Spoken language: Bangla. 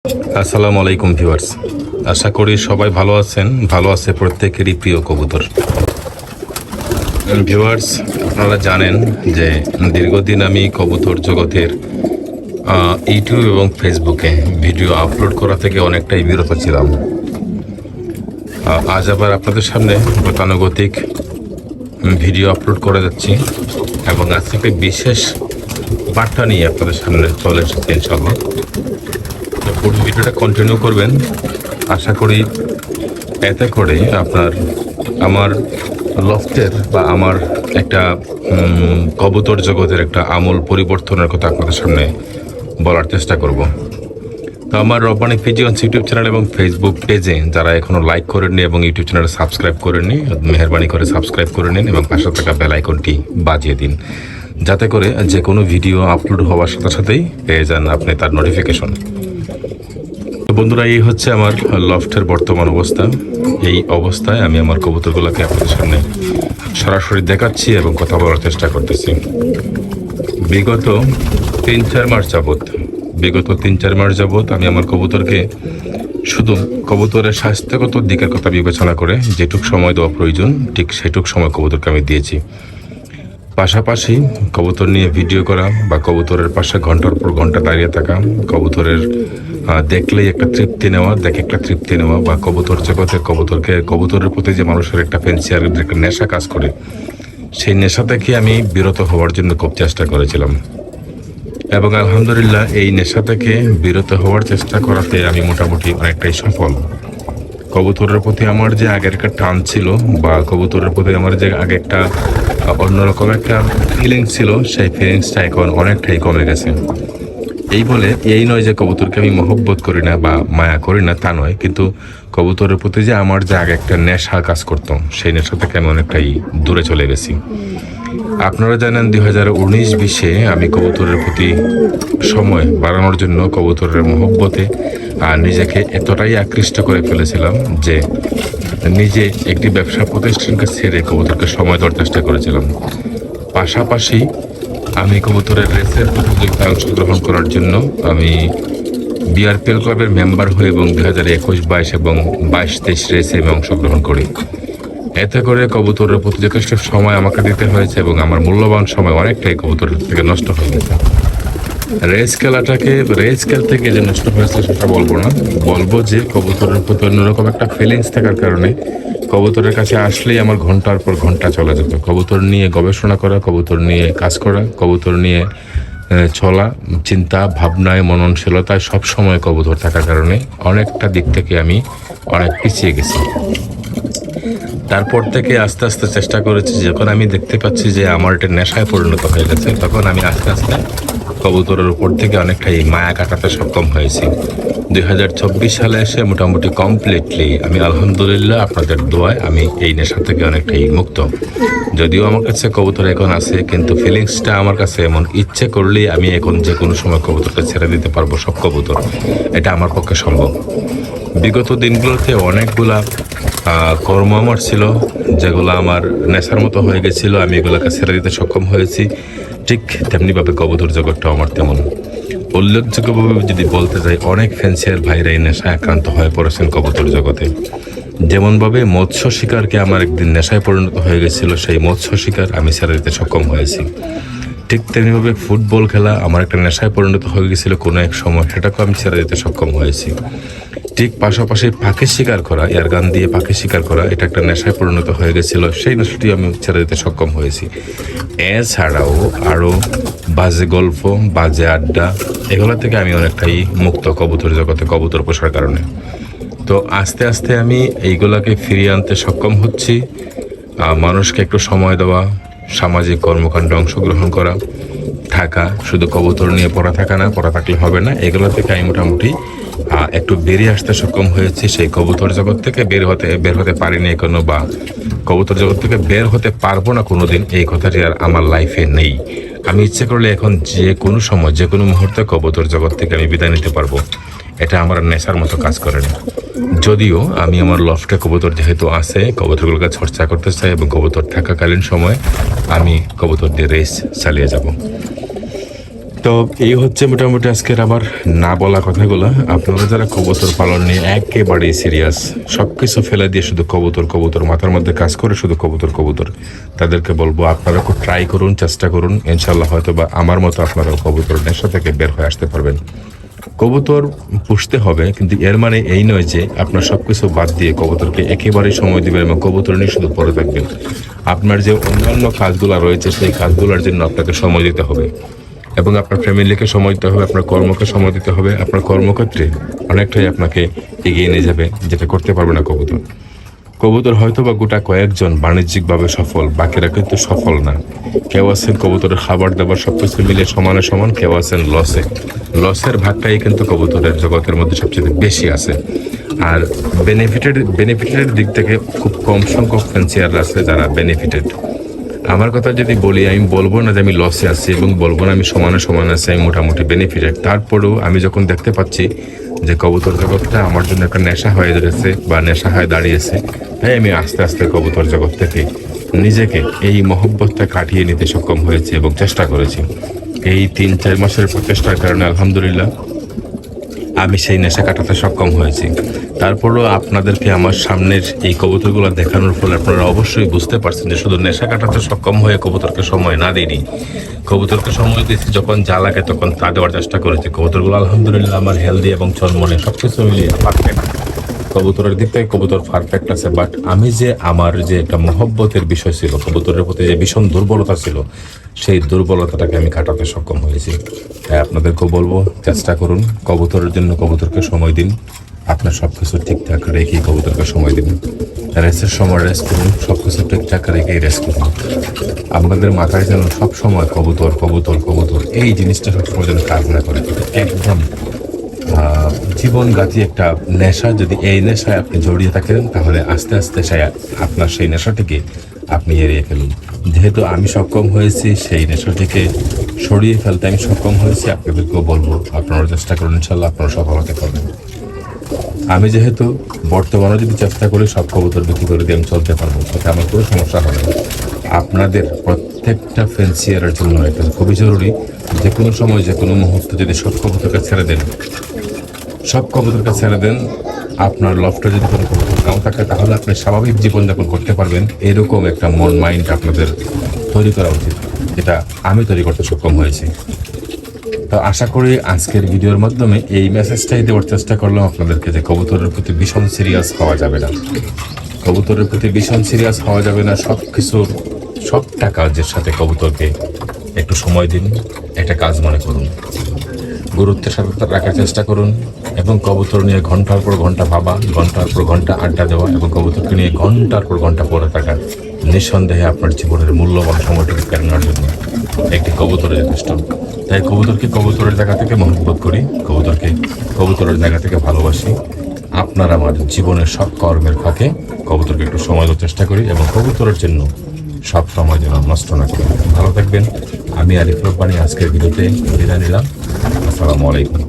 আসসালামু আলাইকুম ভিউয়ার্স, আশা করি সবাই ভালো আছেন। ভালো আছে প্রত্যেকেরই প্রিয় কবুতর। ভিউয়ার্স, আপনারা জানেন যে দীর্ঘদিন আমি কবুতর জগতের ইউটিউব এবং ফেসবুকে ভিডিও আপলোড করা থেকে অনেকটাই বিরত ছিলাম। আজ আবার আপনাদের সামনে গতানুগতিক ভিডিও আপলোড করে যাচ্ছি এবং আজকে একটা বিশেষ বার্তা নিয়ে আপনাদের সামনে চলে এসেছি ইনশাআল্লাহ। পুরো ভিডিওটা কন্টিনিউ করবেন। আশা করি এতে করে আপনার আমার লফটের বা আমার একটা কবুতর জগতের একটা আমূল পরিবর্তনের কথা আপনাদের সামনে বলার চেষ্টা করব। তো আমার রব্বানি পিজিয়ন্স ইউটিউব চ্যানেল এবং ফেসবুক পেজে যারা এখনও লাইক করেননি এবং ইউটিউব চ্যানেলে সাবস্ক্রাইব করেননি, মেহরবানি করে সাবস্ক্রাইব করে নিন এবং পাশে থাকা বেল আইকনটি বাজিয়ে দিন, যাতে করে যে কোনো ভিডিও আপলোড হওয়ার সাথে সাথেই পেয়ে যান আপনি তার নোটিফিকেশন। বন্ধুরা, এই হচ্ছে আমার লফটের বর্তমান অবস্থা। এই অবস্থায় আমি আমার কবুতরগুলোকে আপনাদের সামনে সরাসরি দেখাচ্ছি এবং কথা বলার চেষ্টা করতেছি। বিগত 3-4 মাস যাবৎ আমি আমার কবুতরকে শুধু কবুতরের স্বাস্থ্যগত দিকের কথা বিবেচনা করে যেটুক সময় দেওয়া প্রয়োজন ঠিক সেটুক সময় কবুতরকে আমি দিয়েছি। পাশাপাশি কবুতর নিয়ে ভিডিও করা বা কবুতরের পাশে ঘন্টার পর ঘন্টা দাঁড়িয়ে থাকা, কবুতরের দেখলেই একটা তৃপ্তি নেওয়া বা কবুতর জগতে কবুতরের প্রতি যে মানুষের একটা ফ্যান্সিয়ার একটা নেশা কাজ করে, সেই নেশা থেকে আমি বিরত হওয়ার জন্য খুব চেষ্টা করেছিলাম এবং আলহামদুলিল্লাহ এই নেশা থেকে বিরত হওয়ার চেষ্টা করাতে আমি মোটামুটি অনেকটাই সফল। কবুতরের প্রতি আমার যে আগের একটা টান ছিল বা কবুতরের প্রতি আমার যে আগে একটা অন্যরকম একটা ফিলিংস ছিল, সেই ফিলিংসটা এখন অনেকটাই কমে গেছে। এই নয় যে কবুতরকে আমি মহব্বত করি না বা মায়া করি না, তা নয়, কিন্তু কবুতরের প্রতি যে আমার যে আগে একটা নেশা কাজ করতো, সেই নেশা থেকে আমি অনেকটাই দূরে চলে গেছি। আপনারা জানেন 2019-20 আমি কবুতরের প্রতি সময় বাড়ানোর জন্য কবুতরের মহব্বতে নিজেকে এতটাই আকৃষ্ট করে ফেলেছিলাম যে নিজে একটি ব্যবসা প্রতিষ্ঠানকে ছেড়ে কবুতরকে সময় দেওয়ার চেষ্টা করেছিলাম। পাশাপাশি আমি কবুতরের রেসের প্রতিযোগিতায় অংশগ্রহণ করার জন্য আমি বিআরপিএল ক্লাবের মেম্বার হয়ে এবং 2021-22 এবং 22-23 রেসে আমি অংশগ্রহণ করি। এতে করে কবুতরের প্রতি যথেষ্ট সময় আমাকে দিতে হয়েছে এবং আমার মূল্যবান সময় অনেকটাই কবুতরের থেকে নষ্ট হয়ে গেছে। রেস খেল থেকে যে নষ্ট হয়েছে সেটা বলবো না, বলবো যে কবুতরের প্রতি অন্যরকম একটা ফিলিংস থাকার কারণে কবুতরের কাছে আসলেই আমার ঘন্টার পর ঘন্টা চলে যেত। কবুতর নিয়ে গবেষণা করা, কবুতর নিয়ে কাজ করা, কবুতর নিয়ে চলা, চিন্তা ভাবনায় মননশীলতায় সবসময় কবুতর থাকার কারণে অনেকটা দিক থেকে আমি অনেক পিছিয়ে গেছি। তারপর থেকে আস্তে আস্তে চেষ্টা করেছি, যখন আমি দেখতে পাচ্ছি যে আমার এটা নেশায় পরিণত হয়ে গেছে, তখন আমি আস্তে আস্তে কবুতরের উপর থেকে অনেকটাই মায়া কাটাতে সক্ষম হয়েছি। 2024 সালে এসে মোটামুটি কমপ্লিটলি আমি আলহামদুলিল্লাহ আপনাদের দোয়ায় আমি এই নেশা থেকে অনেকটাই মুক্ত। যদিও আমার কাছে কবুতর এখন আছে, কিন্তু ফিলিংসটা আমার কাছে এমন, ইচ্ছে করলেই আমি এখন যে কোনো সময় কবুতরটা ছেড়ে দিতে পারবো সব কবুতর, এটা আমার পক্ষে সম্ভব। বিগত দিনগুলোতে অনেকগুলা কর্ম আমার ছিল যেগুলো আমার নেশার মতো হয়ে গেছিলো, আমি এগুলোকে ছেড়ে দিতে সক্ষম হয়েছি। ঠিক তেমনিভাবে কবুতর জগৎটা আমার তেমন। উল্লেখযোগ্যভাবে যদি বলতে যাই, অনেক ফ্যান্সিয়ার ভাইরা এই নেশায় আক্রান্ত হয়ে পড়েছেন কবুতর জগতে। যেমনভাবে মৎস্য শিকারকে আমার একদিন নেশায় পরিণত হয়ে গেছিলো, সেই মৎস্য শিকার আমি ছেড়ে দিতে সক্ষম হয়েছি। ঠিক তেমনিভাবে ফুটবল খেলা আমার একটা নেশায় পরিণত হয়ে গেছিলো কোনো এক সময়, সেটাকেও আমি ছেড়ে দিতে সক্ষম হয়েছি। ঠিক পাশাপাশি পাখি শিকার করা, এয়ারগান দিয়ে পাখি শিকার করা, এটা একটা নেশায় পরিণত হয়ে গেছিলো, সেই নেশাটি আমি ছেড়ে দিতে সক্ষম হয়েছি। এছাড়াও আরও বাজে গল্প, বাজে আড্ডা, এগুলো থেকে আমি অনেকটাই মুক্ত কবুতর জগতে কবুতর পোষার কারণে। তো আস্তে আস্তে আমি এইগুলাকে ফিরিয়ে আনতে সক্ষম হচ্ছি। মানুষকে একটু সময় দেওয়া, সামাজিক কর্মকাণ্ডে অংশগ্রহণ করা, থাকা, শুধু কবুতর নিয়ে পড়া থাকলে হবে না, এগুলো থেকে আমি মোটামুটি একটু বেরিয়ে আসতে সক্ষম হয়েছি। সেই কবুতর জগৎ থেকে বের হতে পারিনি এখনো, বা কবুতর জগৎ থেকে বের হতে পারবো না কোনোদিন, এই কথাটি আর আমার লাইফে নেই। আমি ইচ্ছে করলে এখন যে কোনো সময় যে কোনো মুহূর্তে কবুতর জগৎ থেকে আমি বিদায় নিতে পারবো। এটা আমার নেশার মতো কাজ করে না। যদিও আমি আমার লফটে কবুতর যেহেতু আছে, কবুতরগুলোকে চর্চা করতে চাই এবং কবুতর থাকাকালীন সময় আমি কবুতর দিয়ে রেস চালিয়ে যাব। তো এই হচ্ছে মোটামুটি আজকের আমার না বলা কথাগুলো। আপনারা যারা কবুতর পালন নিয়ে একেবারেই সিরিয়াস, সব কিছু ফেলে দিয়ে শুধু কবুতর কবুতর মাথার মধ্যে কাজ করে শুধু কবুতর কবুতর, তাদেরকে বলবো আপনারা খুব ট্রাই করুন, চেষ্টা করুন, ইনশাল্লাহ হয়তো বা আমার মতো আপনারা কবুতর নেশা থেকে বের হয়ে আসতে পারবেন। কবুতর পুষতে হবে, কিন্তু এর মানে এই নয় যে আপনার সবকিছু বাদ দিয়ে কবুতরকে একেবারেই সময় দিবেন এবং কবুতর নিয়ে শুধু পড়ে থাকবেন। আপনার যে অন্যান্য কাজগুলো রয়েছে সেই কাজগুলোর জন্য আপনাকে সময় দিতে হবে এবং আপনার ফ্যামিলিকে সময় দিতে হবে, আপনার কর্মকে সময় দিতে হবে। আপনার কর্মক্ষেত্রে অনেকটাই আপনাকে এগিয়ে নিয়ে যাবে, যেটা করতে পারবে না কবুতর। কবুতর হয়তো বা গোটা কয়েকজন বাণিজ্যিকভাবে সফল, বাকিরা কিন্তু সফল না। কেউ আছেন কবুতরের খাবার দাবার সবকিছু মিলে সমানে সমান, কেউ আছেন লসে। লসের ভাগটাই কিন্তু কবুতরের জগতের মধ্যে সবচেয়ে বেশি আছে। আর বেনিফিটেড দিক থেকে খুব কম সংখ্যক ফ্যান্সিয়ার আছে যারা বেনিফিটেড। আমার কথা যদি বলি, আমি বলবো না যে আমি লসে আছি এবং বলবো না আমি সমানে সমান আছি, আমি মোটামুটি বেনিফিটেড। তারপরেও আমি যখন দেখতে পাচ্ছি যে কবুতর জগৎটা আমার জন্য একটা নেশা হয়ে ধরেছে বা নেশা হয়ে দাঁড়িয়েছে, তাই আমি আস্তে আস্তে কবুতর জগৎ থেকে নিজেকে এই মহব্বতটা কাটিয়ে নিতে সক্ষম হয়েছি এবং চেষ্টা করেছি। এই 3-4 মাসের প্রচেষ্টার কারণে আলহামদুলিল্লাহ আমি সেই নেশা কাটাতে সক্ষম হয়েছি। তারপরেও আপনাদেরকে আমার সামনের এই কবুতরগুলো দেখানোর ফলে আপনারা অবশ্যই বুঝতে পারছেন যে শুধু নেশা কাটাতে সক্ষম হয়ে কবুতরকে সময় না দিইনি, কবুতরকে সময় দিয়েছি যখন যা লাগে তখন তা দেওয়ার চেষ্টা করেছি। কবুতরগুলো আলহামদুলিল্লাহ আমার হেলদি এবং চনমনে সব কিছু মিলিয়ে পারফেক্ট। কবুতরের দিক থেকে কবুতর পারফেক্ট আছে, বাট আমি যে আমার যে একটা মহব্বতের বিষয় ছিল, কবুতরের প্রতি যে ভীষণ দুর্বলতা ছিল, সেই দুর্বলতাটাকে আমি কাটাতে সক্ষম হয়েছি। তাই আপনাদেরকেও বলবো চেষ্টা করুন, কবুতরের জন্য কবুতরকে সময় দিন। আপনার সব কিছু ঠিকঠাক রেখেই কবুতরকে সময় দিন। রেস্টের সময় রেস্ট করুন, সব কিছু ঠিকঠাক রেখেই রেস্ট করুন। আপনাদের মাথায় যেন সব সময় কবুতর কবুতর কবুতর এই জিনিসটা সবসময় যেন কাজ না করে। একদম জীবনঘাতী একটা নেশা। যদি এই নেশায় আপনি জড়িয়ে থাকেন তাহলে আস্তে আস্তে আপনার সেই নেশাটিকে আপনি এড়িয়ে ফেলুন। যেহেতু আমি সক্ষম হয়েছি সেই নেশাটিকে সরিয়ে ফেলতে, আমি সক্ষম হয়েছি, আপনাদেরকেও বলবো আপনারা চেষ্টা করুন, ইনশাল্লাহ আপনারা সফল হতে পারবেন। আমি যেহেতু বর্তমানে যদি চেষ্টা করি সব কবুতর বিক্রি করে দিয়ে আমি চলতে পারবো, তাতে আমার কোনো সমস্যা হবে না। আপনাদের প্রত্যেকটা ফ্যান্সিয়ারের জন্য এটা খুবই জরুরি, যে কোনো সময় যে কোনো মুহূর্তে যদি সব কবুতরকে ছেড়ে দেন, সব কবুতরকে ছেড়ে দেন, আপনার লফটে যদি কোনো কবুতর নাও থাকে তাহলে আপনি স্বাভাবিক জীবনযাপন করতে পারবেন। এরকম একটা মাইন্ড আপনাদের তৈরি করা উচিত, যেটা আমি তৈরি করতে সক্ষম হয়েছি। তো আশা করি আজকের ভিডিওর মাধ্যমে এই মেসেজটাই দেওয়ার চেষ্টা করলাম আপনাদেরকে, যে কবুতরের প্রতি ভীষণ সিরিয়াস হওয়া যাবে না। কবুতরের প্রতি ভীষণ সিরিয়াস হওয়া যাবে না। সব কিছুর সবটা কাজের সাথে কবুতরকে একটু সময় দিন, একটা কাজ মনে করুন, গুরুত্বের সাথে রাখার চেষ্টা করুন এবং কবুতর নিয়ে ঘন্টার পর ঘন্টা ভাবা, ঘন্টার পর ঘন্টা আড্ডা দেওয়া এবং কবুতরকে নিয়ে ঘন্টার পর ঘন্টা পড়ে থাকা নিঃসন্দেহে আপনার জীবনের মূল্যবান সময়টুকু কেড়ে নেওয়ার জন্য একটি কবুতর যথেষ্ট। তাই কবুতরকে কবুতরের জায়গা থেকে মহব্বত করি, কবুতরকে কবুতরের জায়গা থেকে ভালোবাসি। আপনার আমার জীবনের সব কর্মের ফাঁকে কবুতরকে একটু সময় দেওয়ার চেষ্টা করি এবং কবুতরের জন্য সব সময় যেন নষ্ট না করি। ভালো থাকবেন। আমি আরিফ রব্বানী আজকের ভিডিওতে বিদায় নিলাম। আসসালামু আলাইকুম।